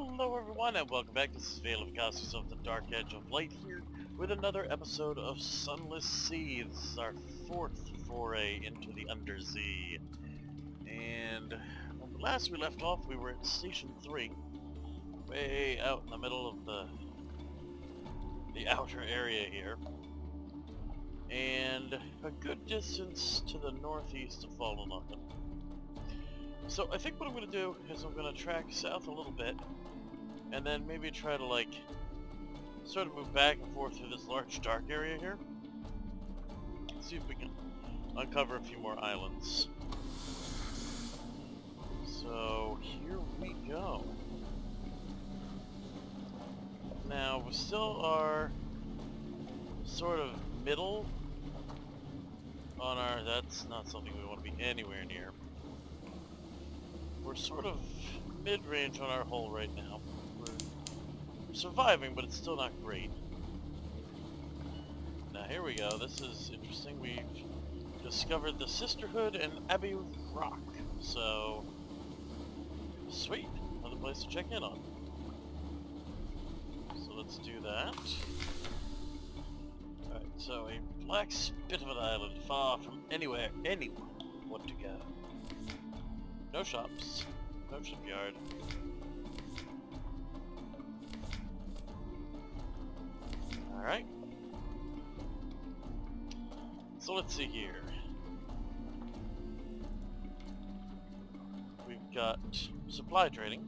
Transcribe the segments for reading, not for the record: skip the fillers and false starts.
Hello everyone and welcome back. This is Vacosties of the Dark Edge of Light here with another episode of Sunless Sea. This is our fourth foray into the Undersea. And when last we left off, we were at Station 3, way out in the middle of the outer area here. And a good distance to the northeast of Fallen London. So I think what I'm going to do is I'm going to track south a little bit, and then maybe try to sort of move back and forth through this large dark area here. See if we can uncover a few more islands. So here we go. Now we still are sort of middle on our, that's not something we want to be anywhere near. We're sort of mid-range on our hull right now. We're surviving, but it's still not great. Now here we go. This is interesting. We've discovered the Sisterhood and Abbey Rock. So, sweet. Another place to check in on. So let's do that. Alright, so a black spit of an island far from anywhere anyone want to go. No shops, no shipyard. Alright. So let's see here. We've got supply trading.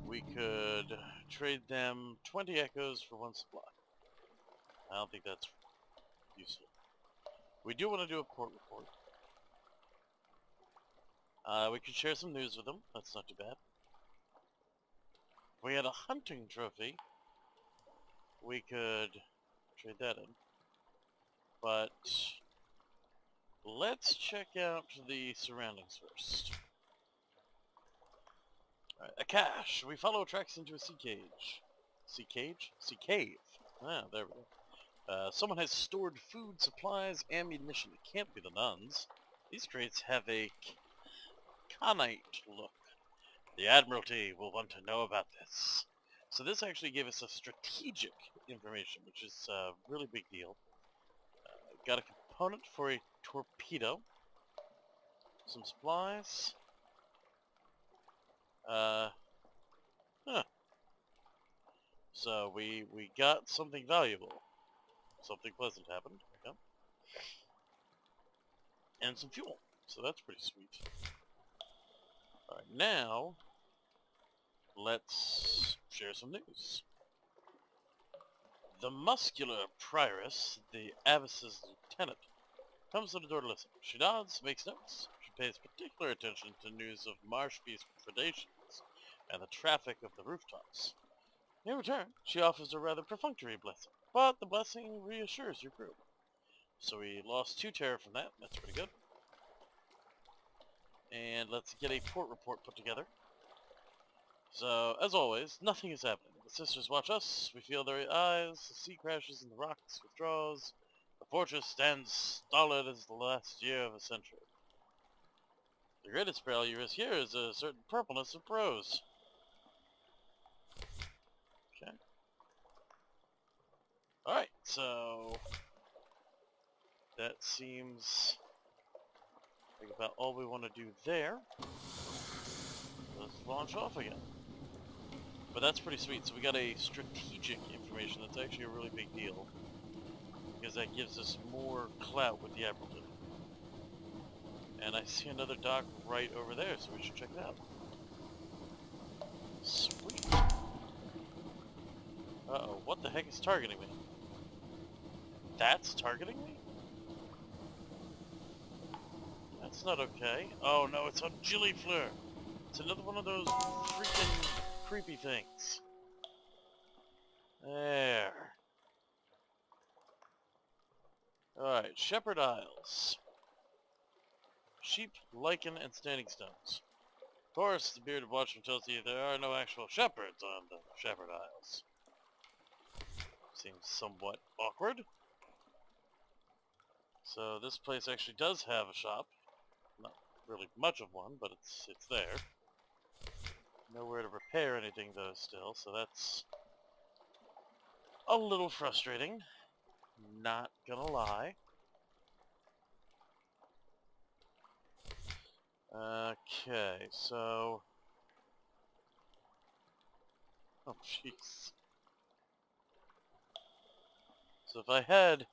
We could trade them 20 echoes for 1 supply. I don't think that's useful. We do want to do a port report. We could share some news with them. That's not too bad. If we had a hunting trophy, we could trade that in. But let's check out the surroundings first. Alright, a cache. We follow tracks into a sea cage. Sea cage? Sea cave. Ah, there we go. Someone has stored food, supplies, ammunition. It can't be the nuns. These crates have a Conite look. The Admiralty will want to know about this. So this actually gave us a strategic information, which is a really big deal. Got a component for a torpedo. Some supplies. So we got something valuable. Something pleasant happened. Yeah. And some fuel. So that's pretty sweet. Alright, now, let's share some news. The muscular prioress, the Avis's lieutenant, comes to the door to listen. She nods, makes notes. She pays particular attention to news of marsh beast predations and the traffic of the rooftops. In return, she offers a rather perfunctory blessing, but the blessing reassures your crew. So we lost 2 terror from that. That's pretty good. And let's get a port report put together. So, as always, nothing is happening. The sisters watch us, we feel their eyes, the sea crashes and the rocks withdraws. The fortress stands stolid as the last year of a century. The greatest value is here is a certain purpleness of prose. Okay. Alright, so that seems like about all we want to do there. Let's launch off again. But that's pretty sweet. So we got a strategic information that's actually a really big deal, because that gives us more clout with the Admiralty. And I see another dock right over there, so we should check it out. Sweet. Uh-oh, what the heck is targeting me? That's targeting me? That's not okay. Oh no, it's on Gillifleur. It's another one of those freaking creepy things. There. Alright, Shepherd Isles. Sheep, lichen, and standing stones. Of course, the bearded watchman tells you there are no actual shepherds on the Shepherd Isles. Seems somewhat awkward. So this place actually does have a shop. Not really much of one, but it's there. Nowhere to repair anything though still, so that's a little frustrating. Not gonna lie. Okay, so... Oh, jeez. So if I had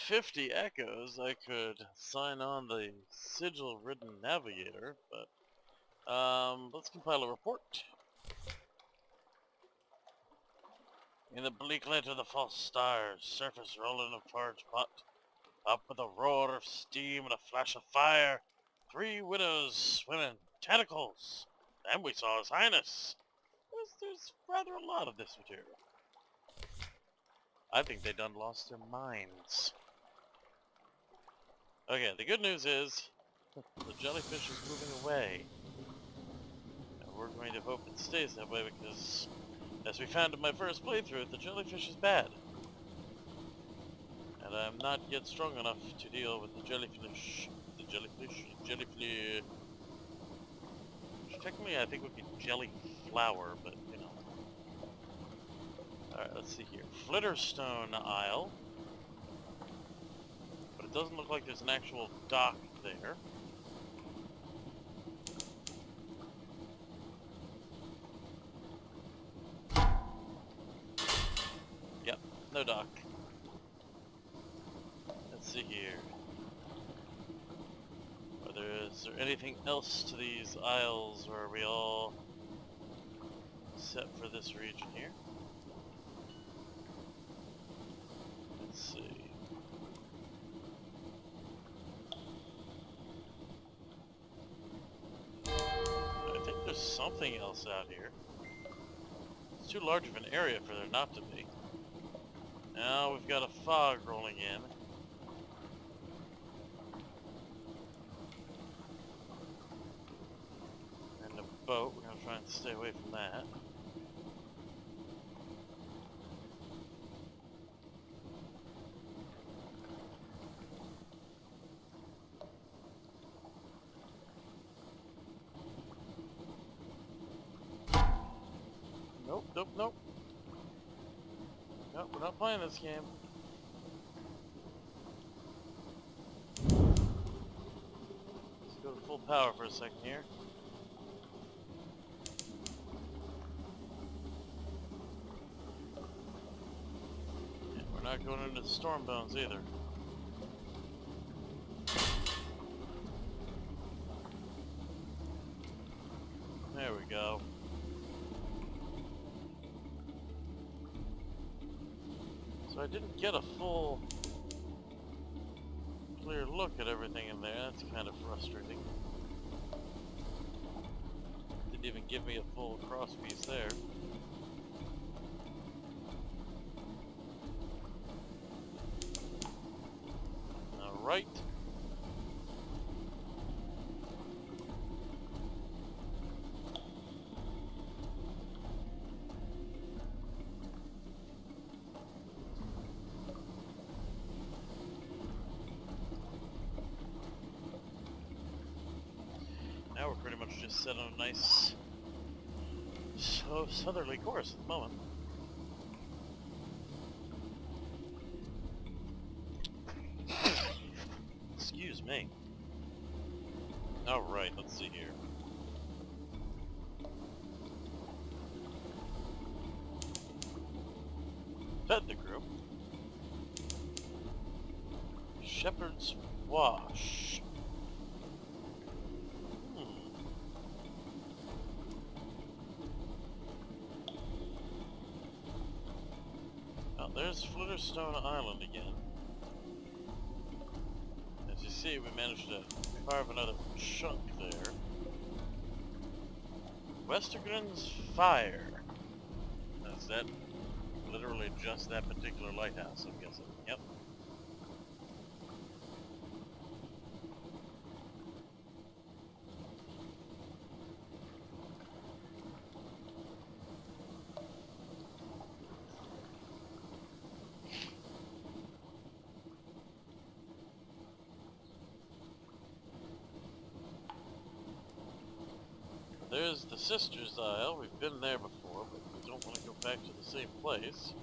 50 echoes, I could sign on the sigil-ridden navigator, but, let's compile a report. In the bleak light of the false stars, surface rolling of forge pot, up with a roar of steam and a flash of fire, 3 widows swimming, tentacles, and we saw His Highness. There's rather a lot of this material. I think they done lost their minds. Okay, the good news is, the jellyfish is moving away. And we're going to hope it stays that way because, as we found in my first playthrough, the jellyfish is bad. And I'm not yet strong enough to deal with the jellyfish. Jellyfish. Which technically I think would be jelly flower, but you know. Alright, let's see here. Flitterstone Isle. But it doesn't look like there's an actual dock there. Yep, no dock. Let's see here. Is there anything else to these isles, or are we all set for this region here? Let's see. I think there's something else out here. It's too large of an area for there not to be. Now we've got a fog rolling in. And a boat. We're going to try and stay away from that. Nope, nope, nope. Nope, we're not playing this game. Let's go to full power for a second here. Yeah, we're not going into the storm bones either. There we go. So I didn't get a full clear look at everything in there. That's kind of frustrating. Didn't even give me a full cross piece there. Alright. Now we're pretty much just set on a nice southerly course at the moment. Excuse me. Alright, let's see here. Fed the group. Shepherd's Wash. Well, there's Flitterstone Island again. As you see, we managed to carve another chunk there. Westergren's Fire. Is that literally just that particular lighthouse, I'm guessing? Yep. There's the Sisters Isle. We've been there before, but we don't want to go back to the same place.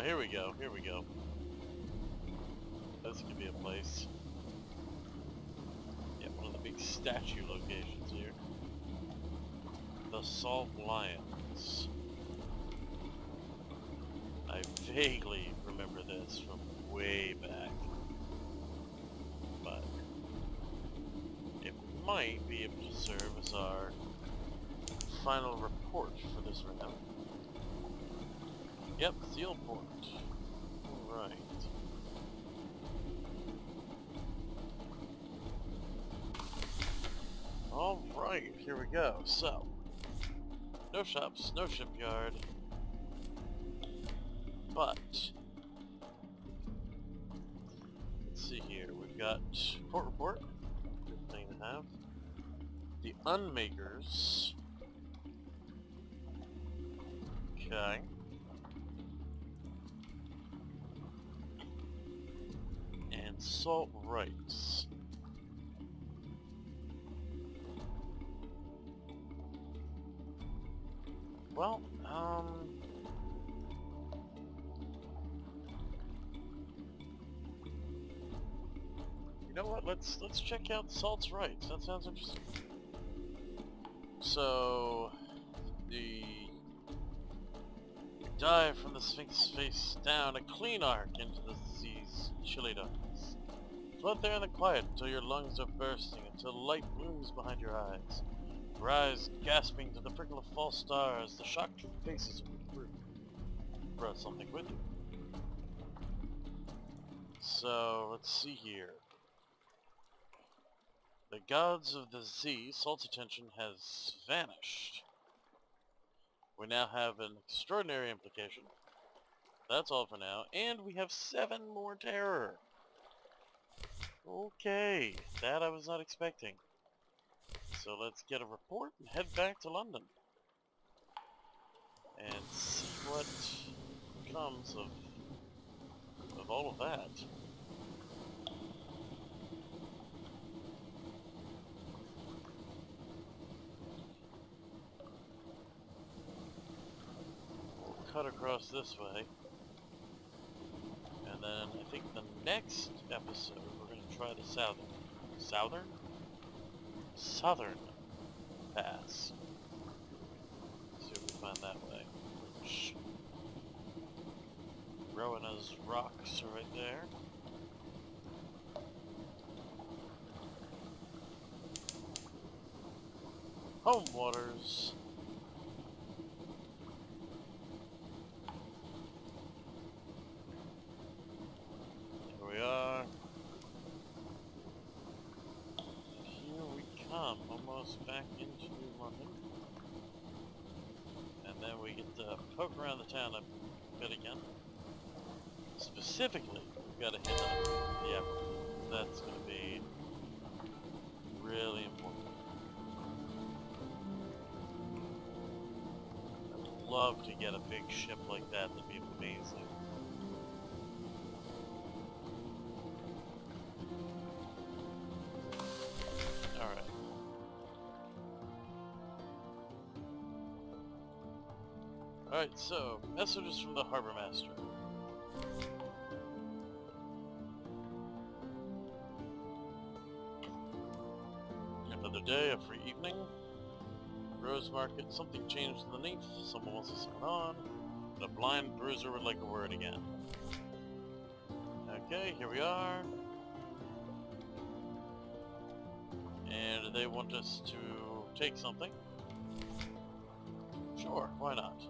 Here we go. Here we go. This could be a place. Yeah, one of the big statue locations here. The Salt Lions. I vaguely remember this from way back. But it might be able to serve as our final report for this round. Yep, Seal Port. Alright. Alright, here we go. So, no shops, no shipyard. But, let's see here. We've got Port Report. Good thing to have. The Unmakers. Okay. And Salt Rights. Well, you know what? Let's check out Salt's Rights. That sounds interesting. So, the dive from the Sphinx face down a clean arc into the sea's chilly darkness. Float there in the quiet until your lungs are bursting, until light blooms behind your eyes. Rise, gasping to the prickle of false stars, the shocked faces of your crew. Brought something with you. So, let's see here. The gods of the Z, Salt's attention has vanished. We now have an extraordinary implication. That's all for now, and we have 7 more terror. Okay, that I was not expecting. So let's get a report and head back to London. And see what comes of all of that. We'll cut across this way. And then I think the next episode we're going to try the Southern Pass. See what we find that way. Which Rowena's rocks are right there. Home waters. Here we are. Here we come, almost back into London. And then we get to poke around the town a bit again. Specifically, we've got to hit on the airport. That's going to be really important. I'd love to get a big ship like that. That'd be amazing. Alright. Alright, so, messages from the Harbor Master. Another day, a free evening. Rose Market, something changed underneath. Someone wants to sign on. The blind bruiser would like a word again. Okay, here we are. And they want us to take something. Sure, why not?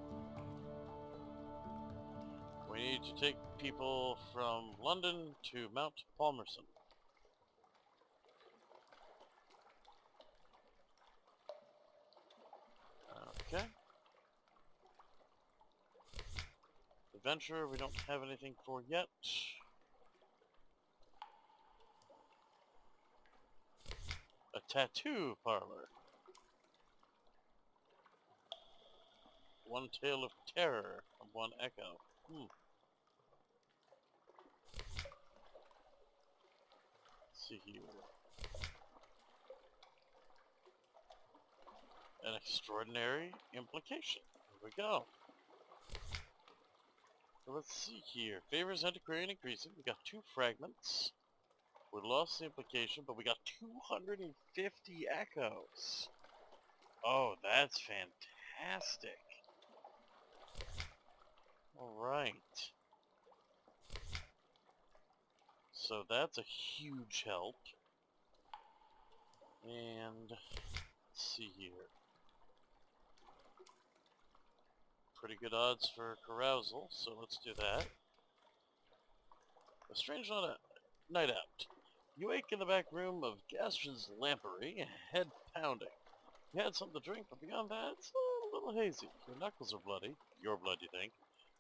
We need to take people from London to Mount Palmerston. Okay. Adventure, we don't have anything for yet. A tattoo parlor. One tale of terror from one echo. Let's see here. an extraordinary implication. Here we go. So let's see here. Favors antiquarian increasing. We got 2 fragments. We lost the implication, but we got 250 echoes. Oh, that's fantastic. Alright. So that's a huge help. And let's see here. Pretty good odds for carousal, so let's do that. A strange night out. You wake in the back room of Gastron's lampery, head pounding. You had something to drink, but beyond that, it's a little hazy. Your knuckles are bloody. Your blood, you think.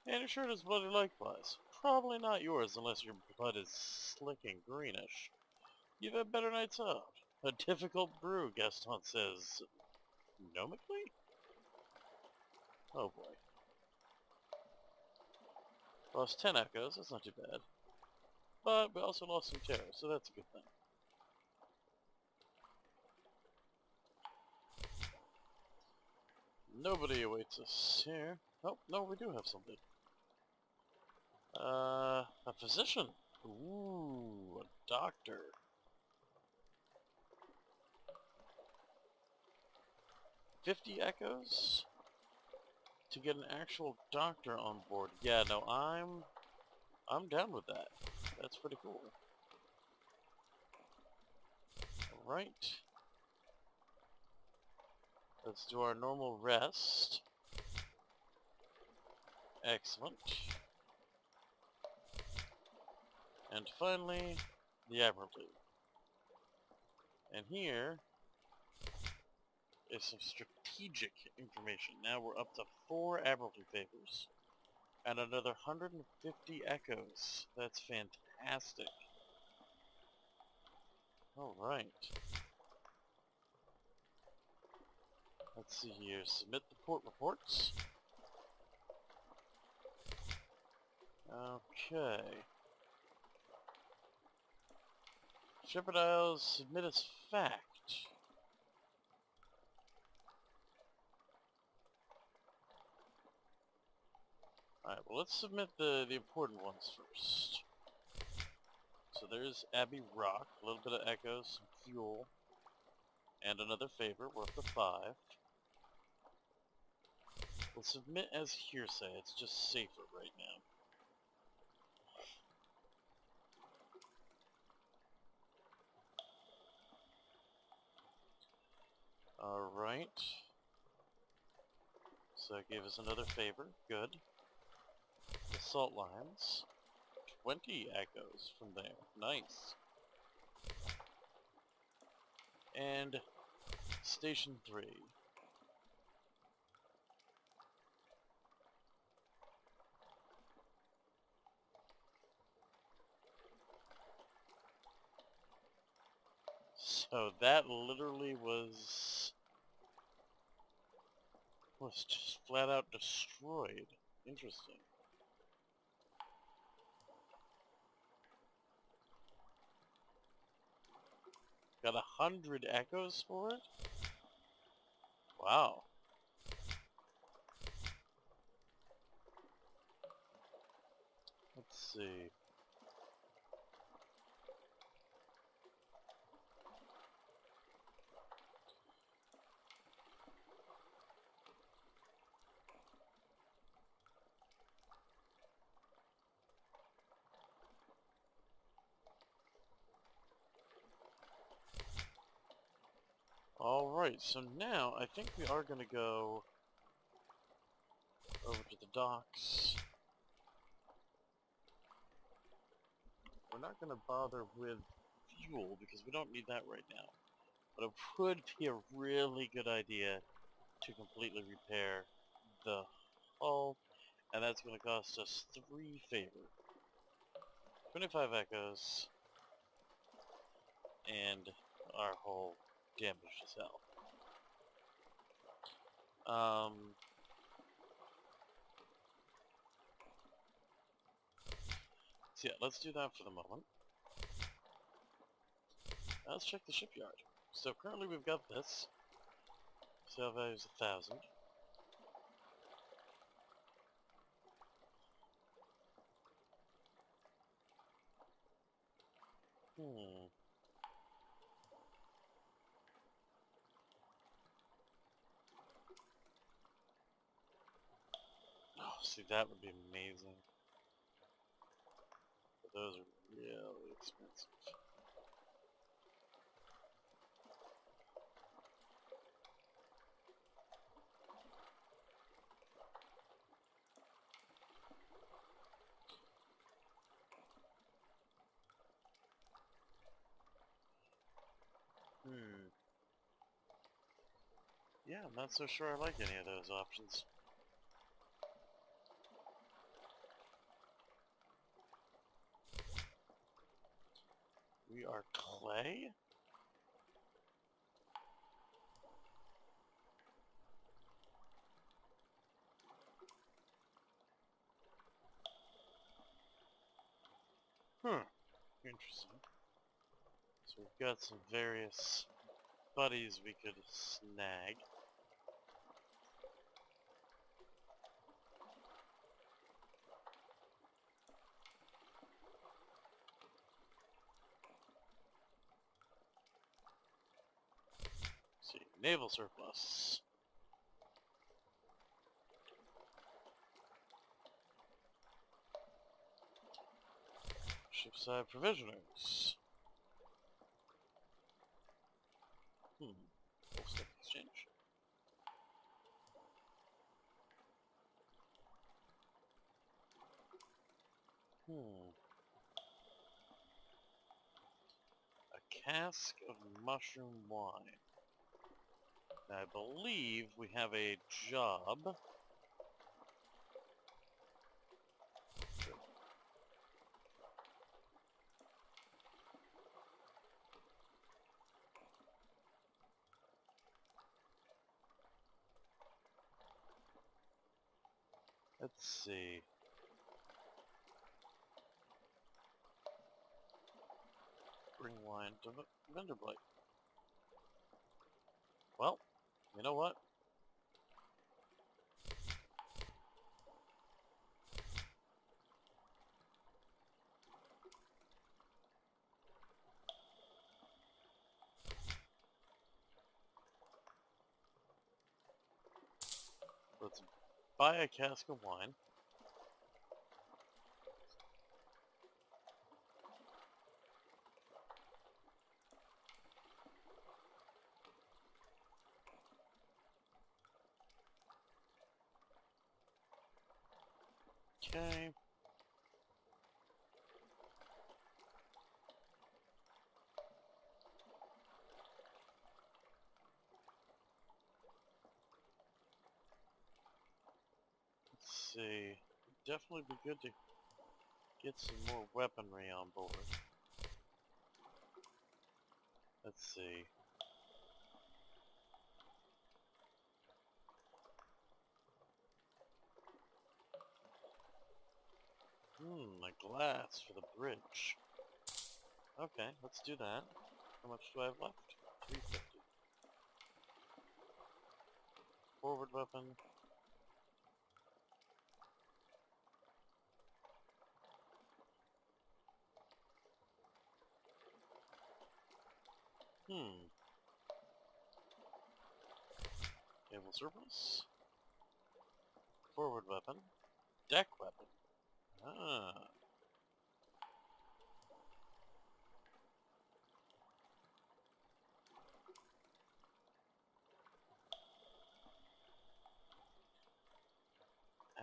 And your shirt is bloody likewise. Probably not yours unless your blood is slick and greenish. You've had better nights out. A difficult brew, Gaston says. Gnomically? Oh boy. Lost 10 echoes, that's not too bad. But we also lost some terror, so that's a good thing. Nobody awaits us here. Oh, no, we do have something. A physician. Ooh, a doctor. $50 echoes to get an actual doctor on board. Yeah, no, I'm down with that. That's pretty cool. Alright. Let's do our normal rest. Excellent. And finally, the Admiralty. And here is some strategic information. Now we're up to 4 Admiralty favors. And another 150 echoes. That's fantastic. Alright. Let's see here. Submit the port reports. Okay. Shepherd Isles, submit as fact. Alright, well let's submit the important ones first. So there's Abbey Rock, a little bit of echoes, some fuel, and another favor worth the 5. We'll submit as hearsay, it's just safer right now. Alright. So that gave us another favor, good. The salt lines. 20 echoes from there, nice. And Station 3. So that literally was just flat out destroyed. Interesting. Got 100 echoes for it? Wow. Let's see. Alright, so now I think we are gonna go over to the docks. We're not gonna bother with fuel because we don't need that right now. But it would be a really good idea to completely repair the hull, and that's gonna cost us 3 favor. 25 echoes, and our hull damaged as hell. So yeah, let's do that for the moment. Let's check the shipyard. So currently we've got this. Sale value is 1,000. Hmm. Oh, see, that would be amazing. But those are really expensive. Hmm. Yeah, I'm not so sure I like any of those options. We are clay? Huh. Interesting. So we've got some various buddies we could snag. Let's see, naval surplus. Shipside provisioners. Full stock exchange. A cask of mushroom wine. Now, I believe we have a job. Let's see. Bring wine to vendor blight. Well, you know what? Let's buy a cask of wine. Okay. Let's see. Definitely be good to get some more weaponry on board. Let's see. A glass for the bridge. Okay, let's do that. How much do I have left? 350. Forward weapon. Naval surplus. Forward weapon. Deck weapon. Ah.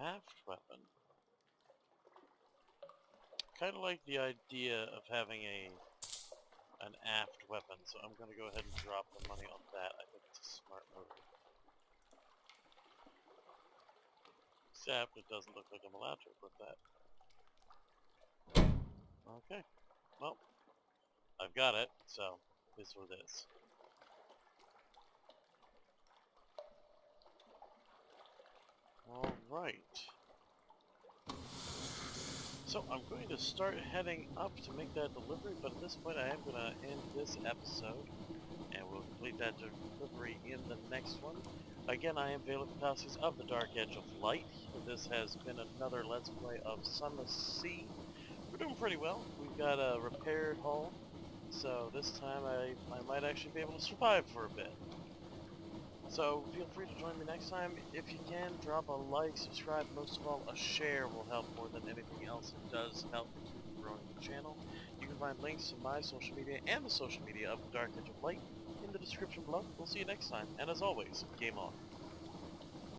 Aft weapon. Kind of like the idea of having an aft weapon, so I'm going to go ahead and drop the money on that. I think it's a smart move. Except it doesn't look like I'm allowed to equip that. Okay. Well, I've got it, so it's what it is. Alright. So I'm going to start heading up to make that delivery, but at this point I am going to end this episode, and we'll complete expect that delivery in the next one. Again, I am Vacosties of the Dark Edge of Light. This has been another Let's Play of Sunless Sea. We're doing pretty well. We've got a repaired hull, so this time I might actually be able to survive for a bit. So feel free to join me next time. If you can, drop a like, subscribe, most of all, a share will help more than anything else. It does help keep growing the channel. You can find links to my social media and the social media of the Dark Edge of Light in the description below. We'll see you next time, and as always, game on.